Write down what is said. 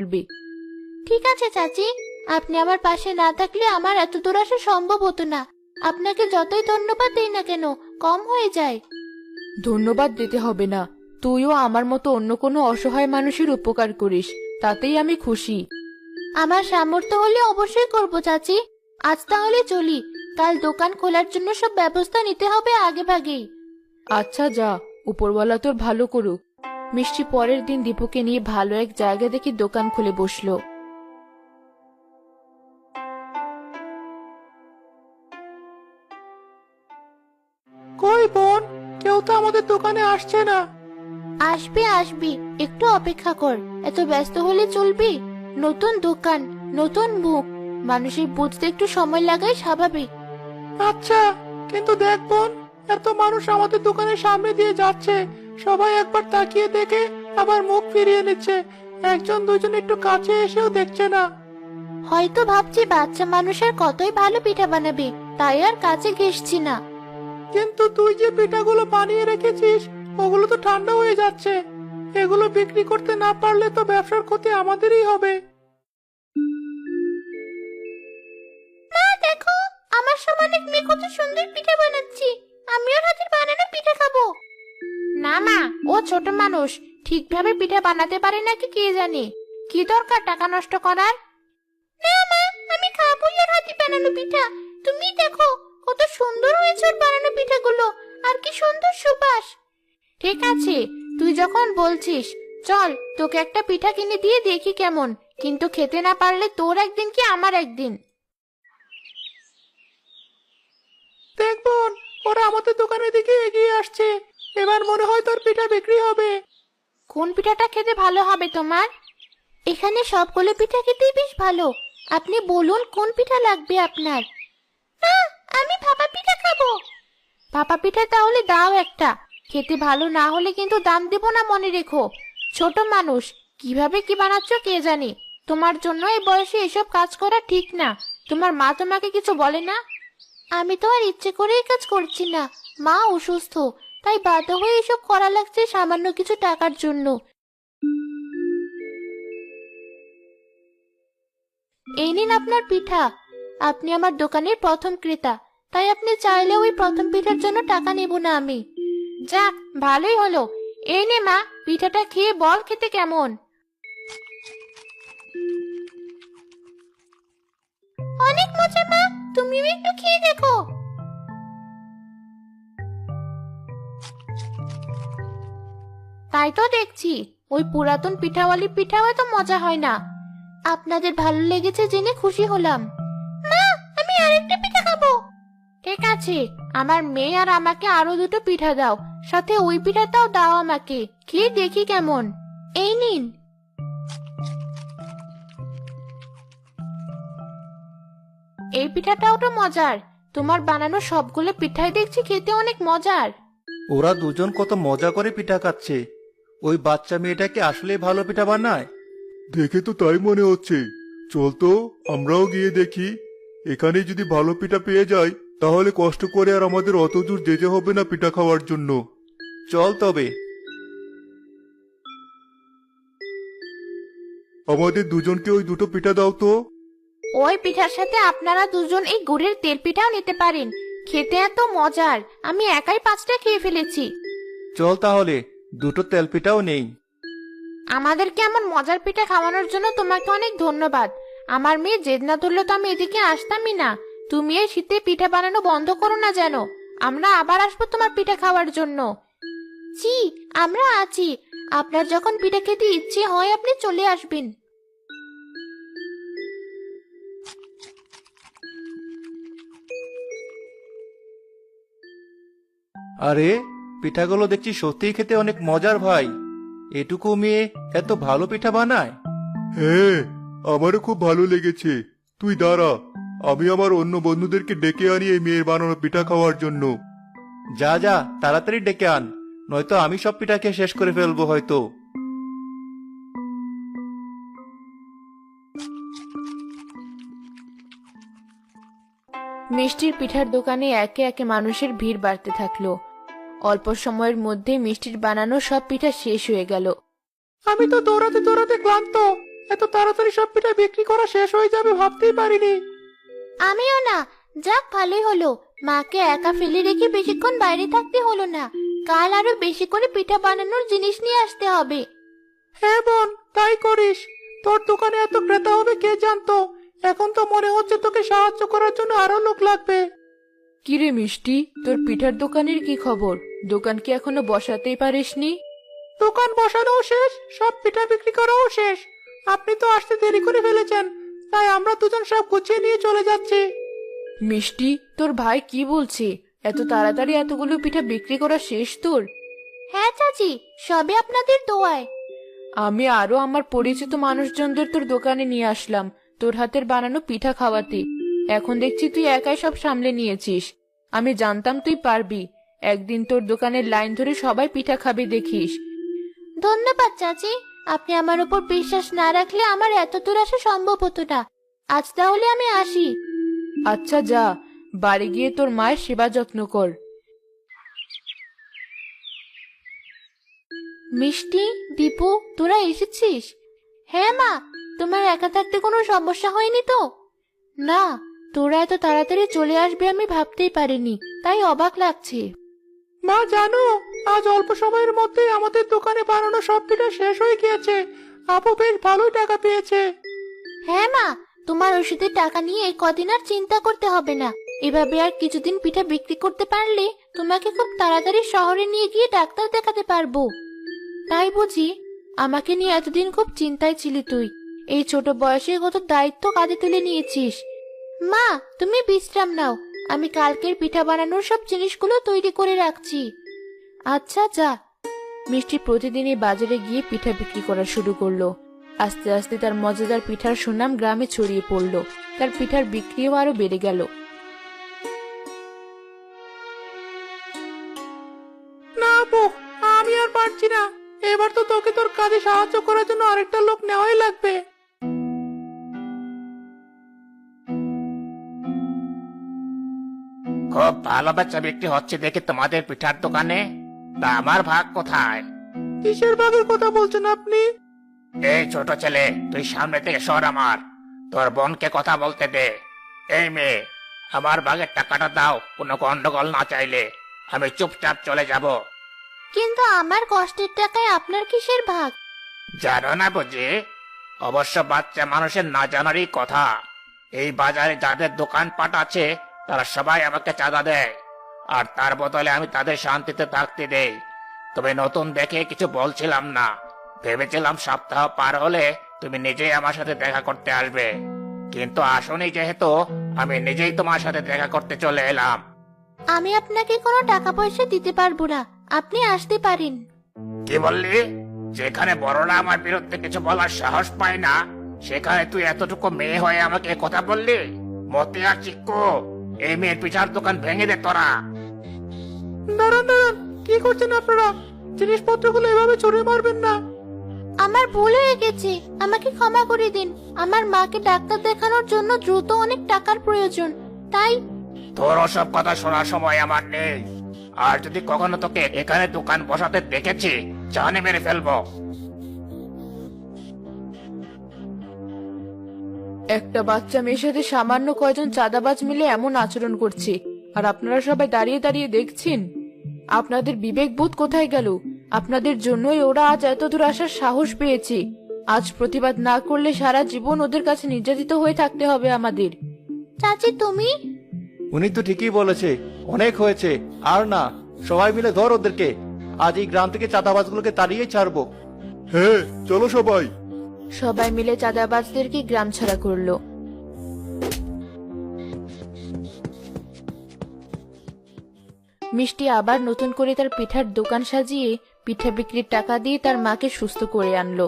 বলবি। ঠিক আছে চাচি, আপনি আমার পাশে না থাকলে আমার এত দূর আসা সম্ভব হতো না। আপনাকে যতই ধন্যবাদ দেই না কেন কম হয়ে যায়। ধন্যবাদ দিতে হবে না, তুইও আমার মতো অন্য কোনো অসহায় মানুষের উপকার করিস, তাতেই আমি খুশি। আমার সামর্থ্য হলে অবশ্যই করব চাচি। আজ তাহলে চলি, কাল দোকান খোলার জন্য সব ব্যবস্থা নিতে হবে আগে ভাগেই। আচ্ছা যা, উপরওয়ালা তোর ভালো করুক। মিষ্টি পরের দিন দীপুকে নিয়ে ভালো এক জায়গা দেখে দোকান খুলে বসলো। কই বোন, কেউ তো আমাদের দোকানে আসছে না। আসবি আসবি, একটু অপেক্ষা কর। এত ব্যস্ত হলে চলবি? নতুন দোকান, নতুন মুখ, মানুষের বুঝতে একটু সময় লাগাই স্বাভাবিক। আচ্ছা, কিন্তু দেখ বোন, এত মানুষ আমাদের দোকানের সামনে দিয়ে যাচ্ছে, সবাই একবার তাকিয়ে দেখে আবার মুখ ফিরিয়ে নিচ্ছে। একজন দুজন একটু কাছে এসেও দেখছে না। হয়তো ভাবছি বাচ্চা মানুষের কতই ভালো পিঠা বানাবে, তাই আর কাছে ঘেঁষছি না। কিন্তু তুই যে পিঠাগুলো বানিয়ে রেখেছিস, ওগুলো তো ঠান্ডা হয়ে যাচ্ছে। এগুলো বিক্রি করতে না পারলে তো ব্যবসার ক্ষতি আমাদেরই হবে। মা দেখো, আমার সমান এক মেয়ে কত সুন্দর পিঠা বানাচ্ছি। আমিও হাতের বানানো পিঠা খাবো। না মা, ও ছোট মানুষ, ঠিকভাবে পিঠা বানাতে পারে নাকি কে জানে। কি দরকার টাকা নষ্ট করার? না মা, আমি খাবোই ওর হাতে বানানো পিঠা। তুমি দেখো কত সুন্দর হয়েছে ওর বানানো পিঠাগুলো, আর কি সুন্দর সুবাস। ঠিক আছে, তুই যখন বলছিস, চল তোকে একটা পিঠা কিনে দিয়ে দেখি কেমন, কিন্তু খেতে না পারলে তোর একদিন কি আমার একদিন। দেখ বোন, ওরা আমাদের দোকানের দিকে এগিয়ে আসছে। এবার মনে হয় তোর পিঠা বিক্রি হবে। কোন পিঠাটা খেতে ভালো হবে তোমার? এখানে সবগুলো পিঠা খেতেই বেশ ভালো। আপনি বলুন কোন পিঠা লাগবে আপনার। না, আমি ভাপা পিঠা খাবো। ভাপা পিঠা তাহলে দাও একটা। খেতে ভালো না হলে কিন্তু দাম দেব না, মনে রেখো। ছোট মানুষ, কিভাবে কি বানাচ্ছ কে জানে। তোমার জন্য এই বয়সে এসব কাজ করা ঠিক না। তোমার মা তোমাকে কিছু বলে না? আমি তো আর ইচ্ছে করেই কাজ করছি না, মা অসুস্থ, তাই বাধ্য হয়ে এসব করা লাগছে সামান্য কিছু টাকার জন্য। এই নিন আপনার পিঠা। আপনি আমার দোকানের প্রথম ক্রেতা, তাই আপনি চাইলে ওই প্রথম পিঠার জন্য টাকা নেব না আমি। যাক, ভালোই হলো। এই নে মা, পিঠাটা খেয়ে বল খেতে কেমন। অনেক মজা মা, তুমিও একটু খেয়ে দেখো। তাই তো দেখছি, ওই পুরাতন পিঠাওয়ালি পিঠাও এত মজা হয় না। আপনাদের ভালো লেগেছে জেনে খুশি হলাম। মা, আমি আরেকটা পিঠা খাবো। ঠিক আছে, আমার মেয়ে আর আমাকে আরো দুটো পিঠা দাও, সাথে ওই পিঠাটাও দাও আমাকে, খেয়ে দেখি কেমন। এই নিন। এই পিঠাটাও তো মজার। তোমার বানানো সবগুলো পিঠাই দেখছি খেতে অনেক মজার। ওরা দুজন কত মজা করে পিঠা খাচ্ছে। ওই বাচ্চা মেয়েটা কি আসলে ভালো পিঠা বানায়? দেখে তো তাই মনে হচ্ছে। চল তো, আমরাও গিয়ে দেখি। এখানে যদি ভালো পিঠা পেয়ে যাই, তাহলে কষ্ট করে আর আমাদের অত দূর যেতে হবে না পিঠা খাওয়ার জন্য। চল তবে। আমাদের দুজনকে ওই দুটো পিঠা দাও তো। ওই পিঠার সাথে আপনারা দুজন এই গুড়ের তেল পিঠাও নিতে পারেন, খেতে এত মজার। আমি একাই 5টা খেয়ে ফেলেছি। চল তাহলে, দুটো তেল পিঠাও নেই। আমাদেরকে এমন মজার পিঠা খাওয়ানোর জন্য তোমাকে অনেক ধন্যবাদ। আমার মেয়ে জেদ না ধরলে তো আমি এদিকে আসতামই না। তুমি এই শীতে পিঠা বানানো বন্ধ করো না যেন। আমরা আবার আসবো তোমার পিঠা খাওয়ার জন্য। জি, আমরা আছি। আপনার যখন পিঠা খেতে ইচ্ছে হয় আপনি চলে আসবেন। আরে, পিঠাগুলো দেখছি সত্যিই খেতে অনেক মজার ভাই। এটুকু মেয়ে এত ভালো পিঠা বানায়? হ্যাঁ, আমারও খুব ভালো লেগেছে। তুই দাঁড়া, আমি আমার অন্য বন্ধুদেরকে ডেকে আনি এই মেয়ের বানানো পিঠা খাওয়ার জন্য। যা যা, তাড়াতাড়ি ডেকে আন, নয়তো আমি সব পিঠা খেয়ে শেষ করে ফেলবো হয়তো। মিষ্টির পিঠার দোকানে একে একে মানুষের ভিড় বাড়তে থাকলো। অল্প সময়ের মধ্যে মিষ্টির বানানো সব পিঠা শেষ হয়ে গেল। আমি তো দৌড়াতে দৌড়াতে ক্লান্ত। এত তাড়াতাড়ি সব পিঠা বিক্রি করা শেষ হয়ে যাবে ভাবতেই পারিনি। আমিও না। যাক ভালোই হলো, মাকে একা ফেলে রেখে বেশিক্ষণ বাইরে থাকতে হলো না। কাল আরো বেশি করে পিঠা বানানোর জিনিস নিয়ে আসতে হবে। হ্যাঁ বোন, তাই করিস। তোর দোকানে এত ক্রেতা হবে কে জানতো। এখন তো মনে হচ্ছে তোকে সাহায্য করার জন্য আরো লোক লাগবে। কিরে মিষ্টি, তোর পিঠার দোকানের কি খবর? দোকান কি এখনো বসাতেই পারিসনি? দোকান বসানোও শেষ, সব পিঠা বিক্রি করাও শেষ। আপনি তো আসতে দেরি করে ফেলেছেন, তাই আমরা দুজন সব গুছিয়ে নিয়ে চলে যাচ্ছি। মিষ্টি, তোর ভাই কি বলছে? এত তাড়াতাড়ি এতগুলো পিঠা বিক্রি করা শেষ তোর? হ্যাঁ চাচি, সবে আপনাদের দোয়ায়। আমি আরো আমার পরিচিত মানুষজনদের তোর দোকানে নিয়ে আসলাম তোর হাতের বানানো পিঠা খাওয়াতে। এখন দেখছি তুই একাই সব সামলে নিয়েছিস। আমি জানতাম তুই পারবি। একদিন তোর দোকানের লাইন ধরে সবাই পিঠা খাবে দেখিস। ধন্যবাদ চাচি, আপনি আমার উপর বিশ্বাস না রাখলে আমার এত দূর আসা সম্ভব হতো না। আজ তাহলে আমি আসি। আচ্ছা যা, বাড়ি গিয়ে তোর মায়ের সেবা যত্ন কর। মিষ্টি, দীপু, তোরা এসেছিস? হ্যাঁ মা, তোমার একা থাকতে কোনো সমস্যা হয়নি তো? না, তোরা এত তাড়াতাড়ি চলে আসবে আমি ভাবতেই পারিনি, তাই অবাক লাগছে। মা জানো, আজ অল্প সময়ের মধ্যে আমাদের দোকানে বানানো সব পিঠা শেষ হয়ে গিয়েছে। আপু বেশ ভালোই টাকা পেয়েছে। হ্যাঁ মা, তোমার ওষুধের টাকা নিয়ে কদিন আর চিন্তা করতে হবে না। এভাবে আর কিছুদিন পিঠা বিক্রি করতে পারলে তোমাকে খুব তাড়াতাড়ি শহরে নিয়ে গিয়ে ডাক্তার দেখাতে পারবো। তাই বুঝি? আমাকে নিয়ে এতদিন খুব চিন্তায় ছিলি তুই। এই ছোট বয়সে কত দায়িত্ব কাঁধে তুলে নিয়েছিস। মা, তুমি বিশ্রাম নাও, আমি কালকের পিঠা বানানোর সব জিনিসগুলো তৈরি করে রাখছি। আচ্ছা যা। মিষ্টি প্রতিদিনই বাজারে গিয়ে পিঠা বিক্রি করা শুরু করলো। আস্তে আস্তে তার মজাদার পিঠার সুনাম গ্রামে ছড়িয়ে পড়লো। তার পিঠার বিক্রিও আরো বেড়ে গেল। না আপু, আমি আর পারছি না। এবার তো তোকে তোর কাজে সাহায্য করার জন্য আরেকটা লোক নেওয়াই লাগবে। খুব ভালো বেচা বিক্রি হচ্ছে দেখি তোমাদের পিঠার দোকানে। তা আমার ভাগ কোথায়? কিসের ভাগের কথা বলছেন আপনি? এই ছোট ছেলে, তুই সামনে থেকে সর। আমার তোর বোনকে কথা বলতে দে। এই মেয়ে, আমার ভাগের টাকাটা দাও। কোনো গন্ডগোল না চাইলে আমি চুপচাপ চলে যাব। কিন্তু আমার কষ্টের টাকায় আপনার কিসের ভাগ? জানো না বুঝি? অবশ্য বাচ্চা মানুষের না জানারই কথা। এই বাজারে যাদের দোকানপাট আছে তারা সবাই আমাকে চাঁদা দেয়, আর তার বদলে আমি তাদের শান্তিতে থাকতে দেই। তবে নতুন দেখে কিছু বলছিলাম না। ভেবেছিলাম সপ্তাহ পার হলে তুমি নিজেই আমার সাথে দেখা করতে আসবে, কিন্তু আসনি যেহেতু আমি নিজেই তোমার সাথে দেখা করতে চলে এলাম। আমি আপনাকে কোনো টাকা পয়সা দিতে পারবো না, আপনি আসতে পারেন। কি বললি? যেখানে বড়রা আমার বিরুদ্ধে কিছু বলার সাহস পায় না, সেখানে তুই এতটুকু মেয়ে হয়ে আমাকে এ কথা বললি? মতে আর চিক্কু, এই মেয়ের পিঠার দোকান ভেঙে দে তোরা। দাঁড়ান দাঁড়ান, কি করছেন আপনারা? জিনিসপত্রগুলো এভাবে ছড়িয়ে মারবেন না। আমার ভুল হয়ে গেছে, আমাকে ক্ষমা করে দিন। আমার মাকে ডাক্তার দেখানোর জন্য দ্রুত অনেক টাকার প্রয়োজন, তাই। তোর ওসব কথা শোনার সময় আমার নেই। আর যদি কখনো তোকে এখানে দোকান বসাতে দেখেছি, জানে মেরে ফেলবো। একটা বাচ্চা মেয়ের সাথে সামান্য কয়জন চাঁদাবাজ মিলে এমন আচরণ করছে, আর আপনারা সবাই দাঁড়িয়ে দাঁড়িয়ে দেখছেন। আপনাদের বিবেক বোধ কোথায় গেল? আপনাদের জন্যই ওরা আজ এত দূর আসার সাহস পেয়েছে। আজ প্রতিবাদ না করলে সারা জীবন ওদের কাছে নির্যাতিত হয়ে থাকতে হবে আমাদের। চাচি তুমি? উনি তো ঠিকই বলেছে, অনেক হয়েছে, আর না। সবাই মিলে ধর ওদেরকে। আজ এই গ্রাম থেকে চাঁদাবাজগুলোকে তাড়িয়ে ছাড়বো। হ্যাঁ, চলো সবাই। সবাই মিলে চাঁদাবাজদেরকে গ্রাম ছাড়া করলো। মিষ্টি আবার নতুন করে তার পিঠার দোকান সাজিয়ে পিঠা বিক্রির টাকা দিয়ে তার মাকে সুস্থ করে আনলো।